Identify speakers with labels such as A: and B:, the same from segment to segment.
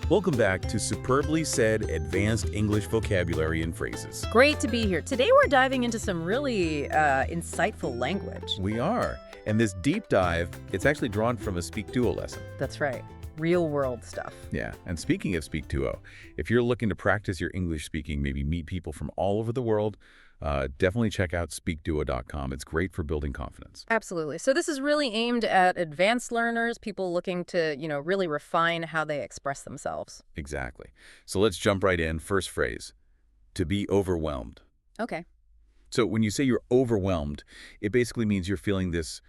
A: Welcome back to Superbly Said Advanced English Vocabulary and Phrases.
B: Great to be here. Today we're diving into some really insightful language.
A: We are. And this deep dive, it's actually drawn from a SpeakDuo lesson.
B: That's right. Real world stuff.
A: Yeah. And speaking of SpeakDuo, if you're looking to practice your English speaking, maybe meet people from all over the world, definitely check out SpeakDuo.com. It's great for building confidence.
B: Absolutely. So this is really aimed at advanced learners, people looking to, really refine how they express themselves.
A: Exactly. So let's jump right in. First phrase, to be overwhelmed.
B: Okay.
A: So when you say you're overwhelmed, it basically means you're feeling this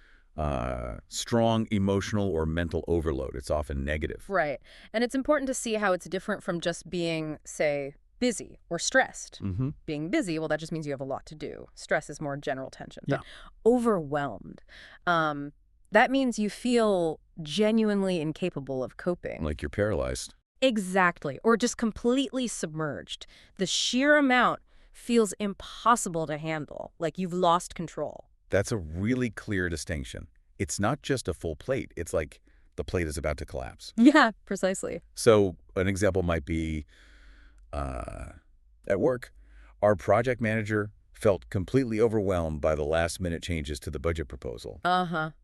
A: strong emotional or mental overload. It's often negative.
B: Right. And it's important to see how it's different from just being, say, busy or stressed. Being busy, well, that just means you have a lot to do. Stress is more general tension.
A: Yeah.
B: But overwhelmed, that means you feel genuinely incapable of coping.
A: Like you're paralyzed.
B: Exactly. Or just completely submerged. The sheer amount feels impossible to handle, like you've lost control.
A: That's a really clear distinction. It's not just a full plate. It's like the plate is about to collapse.
B: Yeah, precisely.
A: So an example might be at work, our project manager felt completely overwhelmed by the last-minute changes to the budget proposal.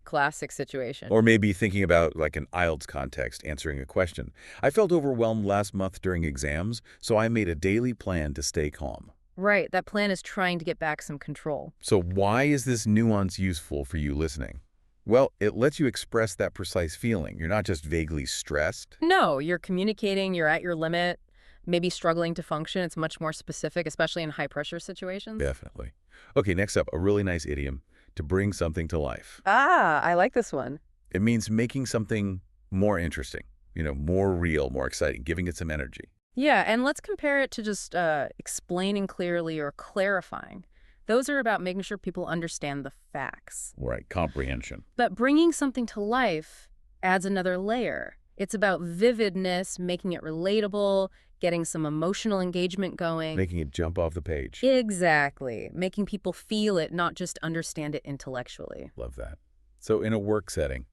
B: Classic situation.
A: Or maybe thinking about like an IELTS context, answering a question. I felt overwhelmed last month during exams, so I made a daily plan to stay calm.
B: Right. That plan is trying to get back some control.
A: So why is this nuance useful for you listening? Well, it lets you express that precise feeling. You're not just vaguely stressed.
B: No, you're communicating, you're at your limit, maybe struggling to function. It's much more specific, especially in high-pressure situations.
A: Definitely. Okay, next up, a really nice idiom, to bring something to life.
B: I like this one.
A: It means making something more interesting, more real, more exciting, giving it some energy.
B: Yeah, and let's compare it to just explaining clearly or clarifying. Those are about making sure people understand the facts.
A: Right, comprehension.
B: But bringing something to life adds another layer. It's about vividness, making it relatable, getting some emotional engagement going.
A: Making it jump off the page.
B: Exactly. Making people feel it, not just understand it intellectually.
A: Love that. So in a work setting,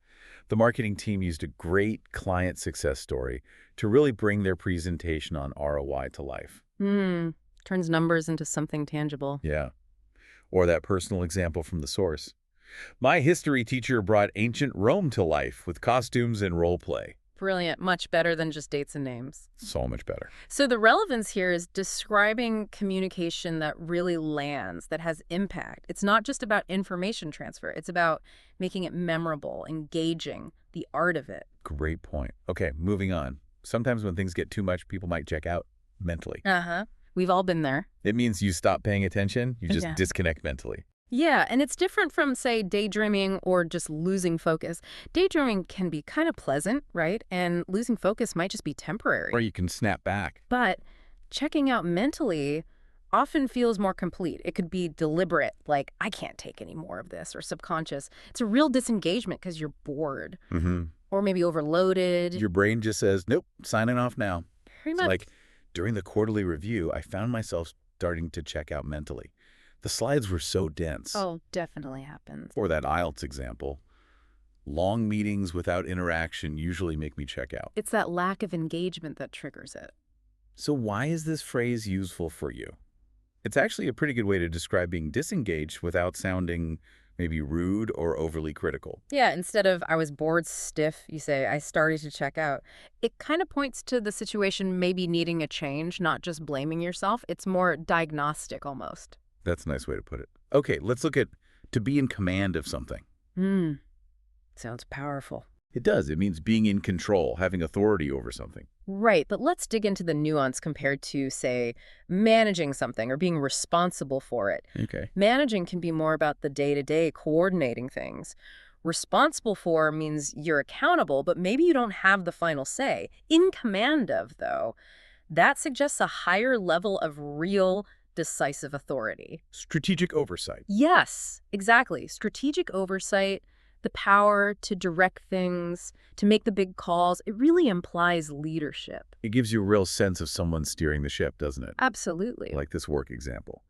A: the marketing team used a great client success story to really bring their presentation on ROI to life.
B: Turns numbers into something tangible.
A: Yeah. Or that personal example from the source. My history teacher brought ancient Rome to life with costumes and role play.
B: Brilliant. Much better than just dates and names.
A: So much better.
B: So the relevance here is describing communication that really lands, that has impact. It's not just about information transfer. It's about making it memorable, engaging, the art of it.
A: Great point. Okay, moving on. Sometimes when things get too much, people might check out mentally.
B: We've all been there.
A: It means you stop paying attention, you just
B: Yeah.
A: disconnect mentally.
B: Yeah, and it's different from, say, daydreaming or just losing focus. Daydreaming can be kind of pleasant, right? And losing focus might just be temporary.
A: Or you can snap back.
B: But checking out mentally often feels more complete. It could be deliberate, like, I can't take any more of this, or subconscious. It's a real disengagement because you're bored or maybe overloaded.
A: Your brain just says, nope, signing off now.
B: Pretty
A: It's
B: much.
A: like during the quarterly review, I found myself starting to check out mentally. The slides were so dense.
B: Oh, definitely happens.
A: Or that IELTS example. Long meetings without interaction usually make me check out.
B: It's that lack of engagement that triggers it.
A: So why is this phrase useful for you? It's actually a pretty good way to describe being disengaged without sounding maybe rude or overly critical.
B: Yeah, instead of I was bored stiff, you say I started to check out. It kind of points to the situation maybe needing a change, not just blaming yourself. It's more diagnostic almost.
A: That's a nice way to put it. Okay, let's look at to be in command of something.
B: Sounds powerful.
A: It does. It means being in control, having authority over something.
B: Right, but let's dig into the nuance compared to, say, managing something or being responsible for it.
A: Okay.
B: Managing can be more about the day-to-day coordinating things. Responsible for means you're accountable, but maybe you don't have the final say. In command of, though, that suggests a higher level of real, decisive authority.
A: Strategic oversight.
B: Yes, exactly. Strategic oversight, the power to direct things, to make the big calls, it really implies leadership.
A: It gives you a real sense of someone steering the ship, doesn't it?
B: Absolutely.
A: Like this work example.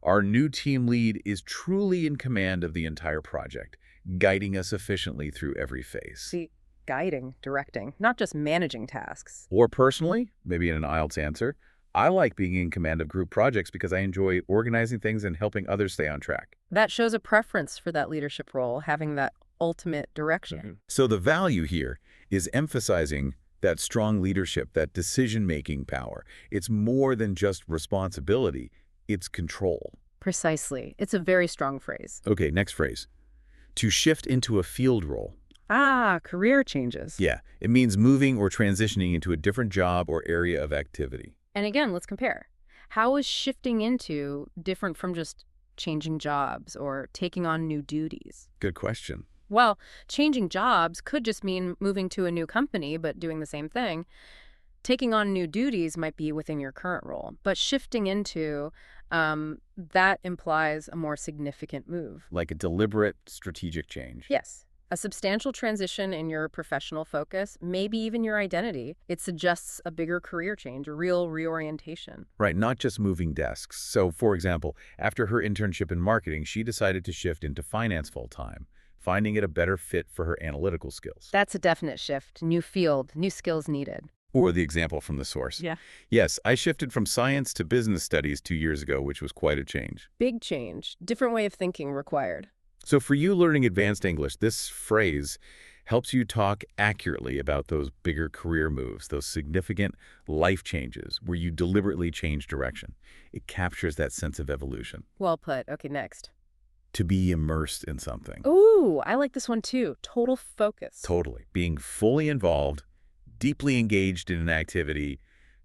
A: Our new team lead is truly in command of the entire project, guiding us efficiently through every phase.
B: See, guiding, directing, not just managing tasks.
A: Or personally, maybe in an IELTS answer, I like being in command of group projects because I enjoy organizing things and helping others stay on track.
B: That shows a preference for that leadership role, having that ultimate direction.
A: So the value here is emphasizing that strong leadership, that decision-making power. It's more than just responsibility, it's control.
B: Precisely. It's a very strong phrase.
A: Okay, next phrase. To shift into a field role.
B: Ah, career changes.
A: Yeah, it means moving or transitioning into a different job or area of activity.
B: And again, let's compare. How is shifting into different from just changing jobs or taking on new duties?
A: Good question.
B: Well, changing jobs could just mean moving to a new company, but doing the same thing. Taking on new duties might be within your current role, but shifting into, that implies a more significant move.
A: Like a deliberate strategic change.
B: Yes. A substantial transition in your professional focus, maybe even your identity. It suggests a bigger career change, a real reorientation.
A: Right, not just moving desks. So, for example, after her internship in marketing, she decided to shift into finance full-time, finding it a better fit for her analytical skills.
B: That's a definite shift. New field, new skills needed.
A: Or the example from the source.
B: Yeah.
A: Yes, I shifted from science to business studies 2 years ago, which was quite a change.
B: Big change. Different way of thinking required.
A: So for you learning advanced English, this phrase helps you talk accurately about those bigger career moves, those significant life changes where you deliberately change direction. It captures that sense of evolution.
B: Well put. Okay, next.
A: To be immersed in something.
B: Ooh, I like this one too. Total focus.
A: Totally. Being fully involved, deeply engaged in an activity,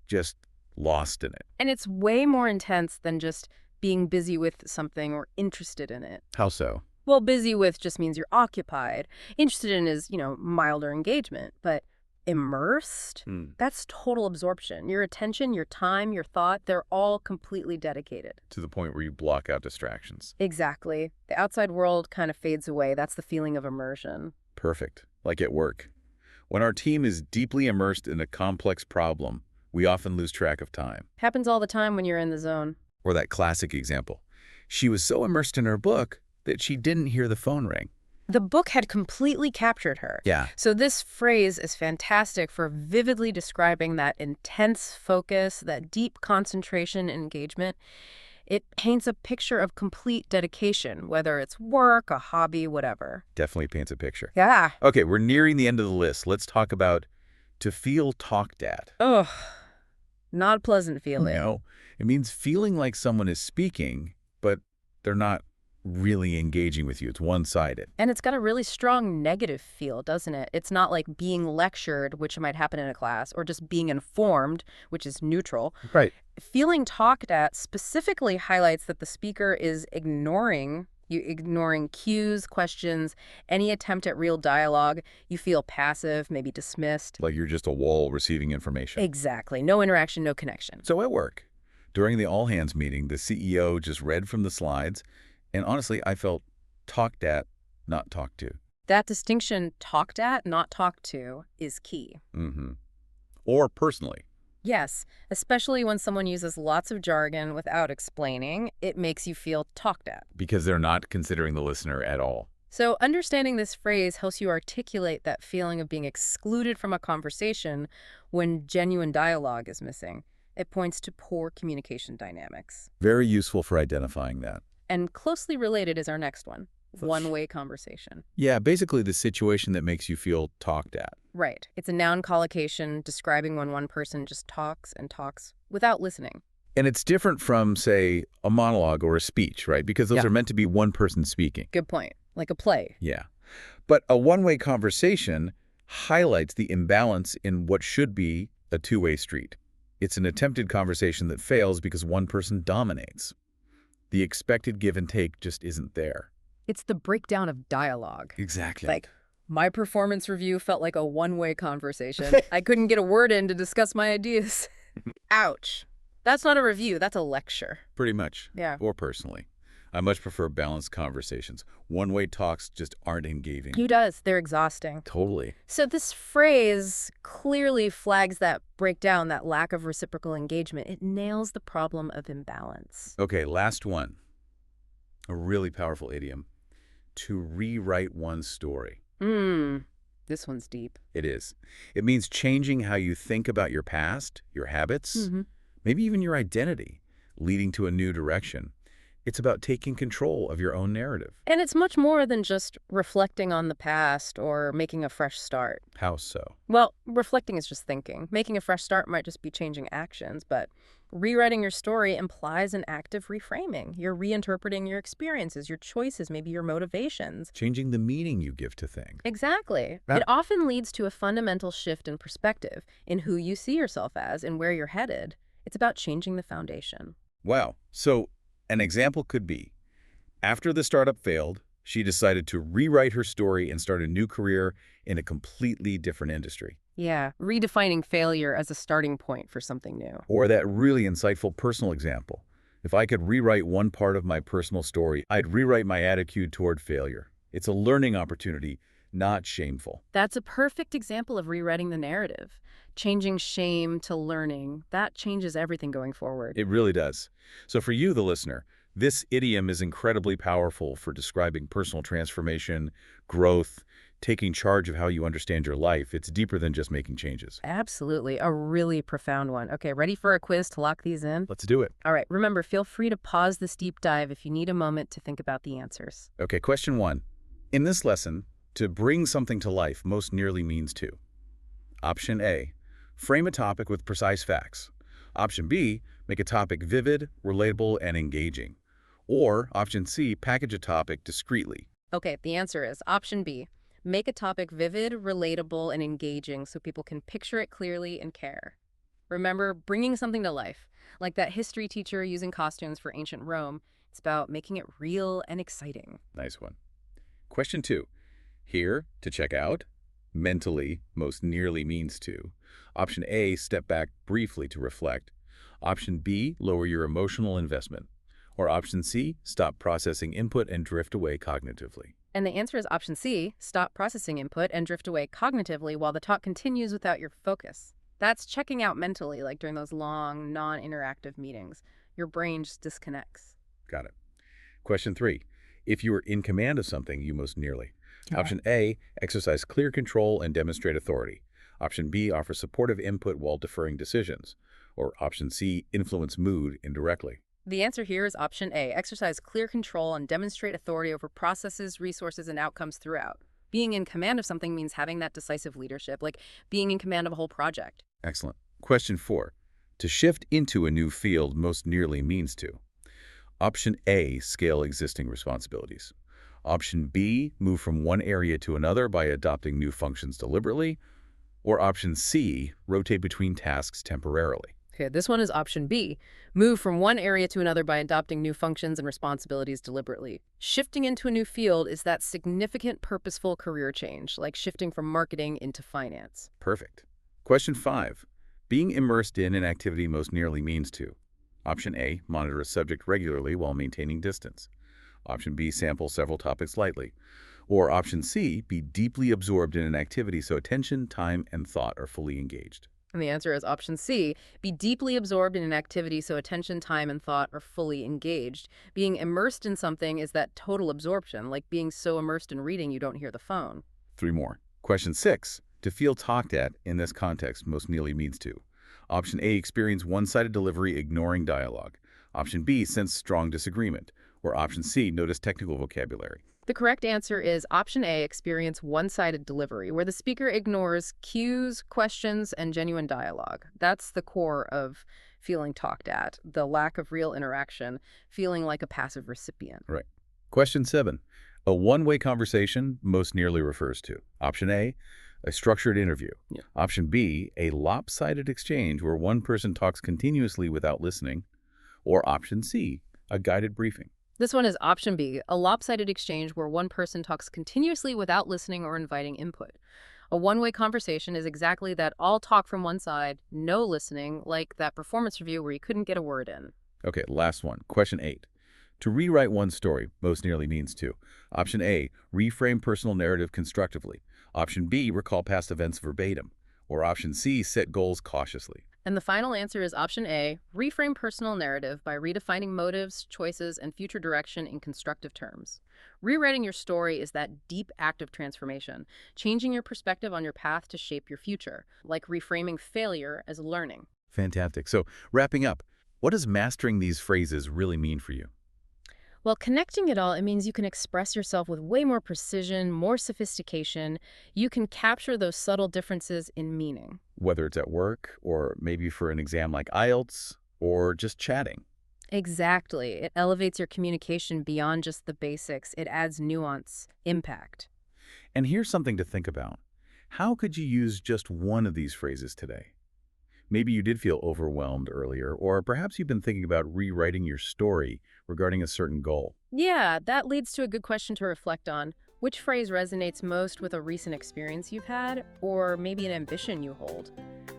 A: just lost in it.
B: And it's way more intense than just being busy with something or interested in it.
A: How so?
B: Well, busy with just means you're occupied. Interested in is, milder engagement. But immersed, that's total absorption. Your attention, your time, your thought, they're all completely dedicated.
A: To the point where you block out distractions.
B: Exactly. The outside world kind of fades away. That's the feeling of immersion.
A: Perfect. Like at work. When our team is deeply immersed in a complex problem, we often lose track of time.
B: Happens all the time when you're in the zone.
A: Or that classic example. She was so immersed in her book that she didn't hear the phone ring.
B: The book had completely captured her.
A: Yeah.
B: So this phrase is fantastic for vividly describing that intense focus, that deep concentration and engagement. It paints a picture of complete dedication, whether it's work, a hobby, whatever.
A: Definitely paints a picture.
B: Yeah.
A: Okay, we're nearing the end of the list. Let's talk about to feel talked at.
B: Ugh. Not a pleasant feeling.
A: No, it means feeling like someone is speaking, but they're not really engaging with you. It's one-sided.
B: And it's got a really strong negative feel, doesn't it? It's not like being lectured, which might happen in a class, or just being informed, which is neutral.
A: Right.
B: Feeling talked at specifically highlights that the speaker is ignoring cues, questions, any attempt at real dialogue. You feel passive, maybe dismissed.
A: Like you're just a wall receiving information.
B: Exactly. No interaction, no connection.
A: So at work, during the all-hands meeting, the CEO just read from the slides, and honestly, I felt talked at, not talked to.
B: That distinction, talked at, not talked to, is key.
A: Or personally.
B: Yes, especially when someone uses lots of jargon without explaining, it makes you feel talked at.
A: Because they're not considering the listener at all.
B: So understanding this phrase helps you articulate that feeling of being excluded from a conversation when genuine dialogue is missing. It points to poor communication dynamics.
A: Very useful for identifying that.
B: And closely related is our next one, one-way conversation.
A: Yeah, basically the situation that makes you feel talked at.
B: Right. It's a noun collocation describing when one person just talks and talks without listening.
A: And it's different from, say, a monologue or a speech, right? Because those are meant to be one person speaking.
B: Good point. Like a play.
A: Yeah. But a one-way conversation highlights the imbalance in what should be a two-way street. It's an attempted conversation that fails because one person dominates. The expected give and take just isn't there.
B: It's the breakdown of dialogue.
A: Exactly.
B: Like, my performance review felt like a one-way conversation. I couldn't get a word in to discuss my ideas. Ouch. That's not a review, that's a lecture.
A: Pretty much.
B: Yeah.
A: Or personally. I much prefer balanced conversations. One-way talks just aren't engaging.
B: Who does? They're exhausting.
A: Totally.
B: So this phrase clearly flags that breakdown, that lack of reciprocal engagement. It nails the problem of imbalance.
A: Okay, last one. A really powerful idiom. To rewrite one's story.
B: This one's deep.
A: It is. It means changing how you think about your past, your habits, maybe even your identity, leading to a new direction. It's about taking control of your own narrative.
B: And it's much more than just reflecting on the past or making a fresh start.
A: How so?
B: Well, reflecting is just thinking. Making a fresh start might just be changing actions, but rewriting your story implies an active reframing. You're reinterpreting your experiences, your choices, maybe your motivations.
A: Changing the meaning you give to things.
B: Exactly.
A: That-
B: It often leads to a fundamental shift in perspective, in who you see yourself as and where you're headed. It's about changing the foundation.
A: Wow. So an example could be, after the startup failed, she decided to rewrite her story and start a new career in a completely different industry.
B: Yeah, redefining failure as a starting point for something new.
A: Or that really insightful personal example. If I could rewrite one part of my personal story, I'd rewrite my attitude toward failure. It's a learning opportunity, not shameful.
B: That's a perfect example of rewriting the narrative. Changing shame to learning, that changes everything going forward.
A: It really does. So for you, the listener, this idiom is incredibly powerful for describing personal transformation, growth, taking charge of how you understand your life. It's deeper than just making changes.
B: Absolutely, a really profound one. Okay, ready for a quiz to lock these in?
A: Let's do it.
B: All right, remember, feel free to pause this deep dive if you need a moment to think about the answers.
A: Okay, question 1. In this lesson, to bring something to life most nearly means to. Option A, frame a topic with precise facts. Option B, make a topic vivid, relatable, and engaging. Or option C, package a topic discreetly.
B: Okay, the answer is option B. Make a topic vivid, relatable, and engaging so people can picture it clearly and care. Remember, bringing something to life, like that history teacher using costumes for ancient Rome. It's about making it real and exciting.
A: Nice one. Question 2. Here, to check out, mentally most nearly means to. Option A, step back briefly to reflect. Option B, lower your emotional investment. Or option C, stop processing input and drift away cognitively.
B: And the answer is option C, stop processing input and drift away cognitively while the talk continues without your focus. That's checking out mentally, like during those long, non-interactive meetings. Your brain just disconnects.
A: Got it. Question 3. If you are in command of something, you most nearly. Option A, exercise clear control and demonstrate authority. Option B, offer supportive input while deferring decisions. Or option C, influence mood indirectly.
B: The answer here is option A, exercise clear control and demonstrate authority over processes, resources, and outcomes throughout. Being in command of something means having that decisive leadership, like being in command of a whole project.
A: Excellent. Question 4. To shift into a new field most nearly means to. Option A, scale existing responsibilities. Option B, move from one area to another by adopting new functions deliberately. Or option C, rotate between tasks temporarily.
B: Okay, this one is option B. Move from one area to another by adopting new functions and responsibilities deliberately. Shifting into a new field is that significant, purposeful career change, like shifting from marketing into finance.
A: Perfect. Question 5. Being immersed in an activity most nearly means to. Option A, monitor a subject regularly while maintaining distance. Option B, sample several topics lightly. Or option C, be deeply absorbed in an activity so attention, time, and thought are fully engaged.
B: And the answer is option C. Be deeply absorbed in an activity so attention, time, and thought are fully engaged. Being immersed in something is that total absorption, like being so immersed in reading you don't hear the phone.
A: 3 more. Question 6. To feel talked at in this context most nearly means to. Option A, experience one-sided delivery ignoring dialogue. Option B, sense strong disagreement. Or option C, notice technical vocabulary.
B: The correct answer is option A, experience one-sided delivery, where the speaker ignores cues, questions, and genuine dialogue. That's the core of feeling talked at, the lack of real interaction, feeling like a passive recipient.
A: Right. Question 7. A one-way conversation most nearly refers to. Option A, a structured interview.
B: Yeah.
A: Option B, a lopsided exchange where one person talks continuously without listening. Or option C, a guided briefing.
B: This one is option B, a lopsided exchange where one person talks continuously without listening or inviting input. A one-way conversation is exactly that, all talk from one side, no listening, like that performance review where you couldn't get a word in.
A: Okay, last one. Question 8. To rewrite one story most nearly means to. Option A, reframe personal narrative constructively. Option B, recall past events verbatim. Or option C, set goals cautiously.
B: And the final answer is option A, reframe personal narrative by redefining motives, choices, and future direction in constructive terms. Rewriting your story is that deep act of transformation, changing your perspective on your path to shape your future, like reframing failure as learning.
A: Fantastic. So, wrapping up, what does mastering these phrases really mean for you?
B: Well, connecting it all, it means you can express yourself with way more precision, more sophistication. You can capture those subtle differences in meaning.
A: Whether it's at work, or maybe for an exam like IELTS, or just chatting.
B: Exactly. It elevates your communication beyond just the basics. It adds nuance, impact.
A: And here's something to think about. How could you use just one of these phrases today? Maybe you did feel overwhelmed earlier, or perhaps you've been thinking about rewriting your story regarding a certain goal.
B: Yeah, that leads to a good question to reflect on. Which phrase resonates most with a recent experience you've had, or maybe an ambition you hold?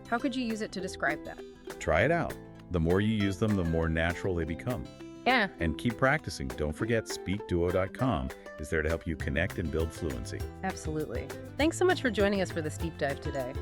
B: How could you use it to describe that?
A: Try it out. The more you use them, the more natural they become.
B: Yeah,
A: And keep practicing. Don't forget, SpeakDuo.com is there to help you connect and build fluency.
B: absolutely. Thanks so much for joining us for this deep dive today.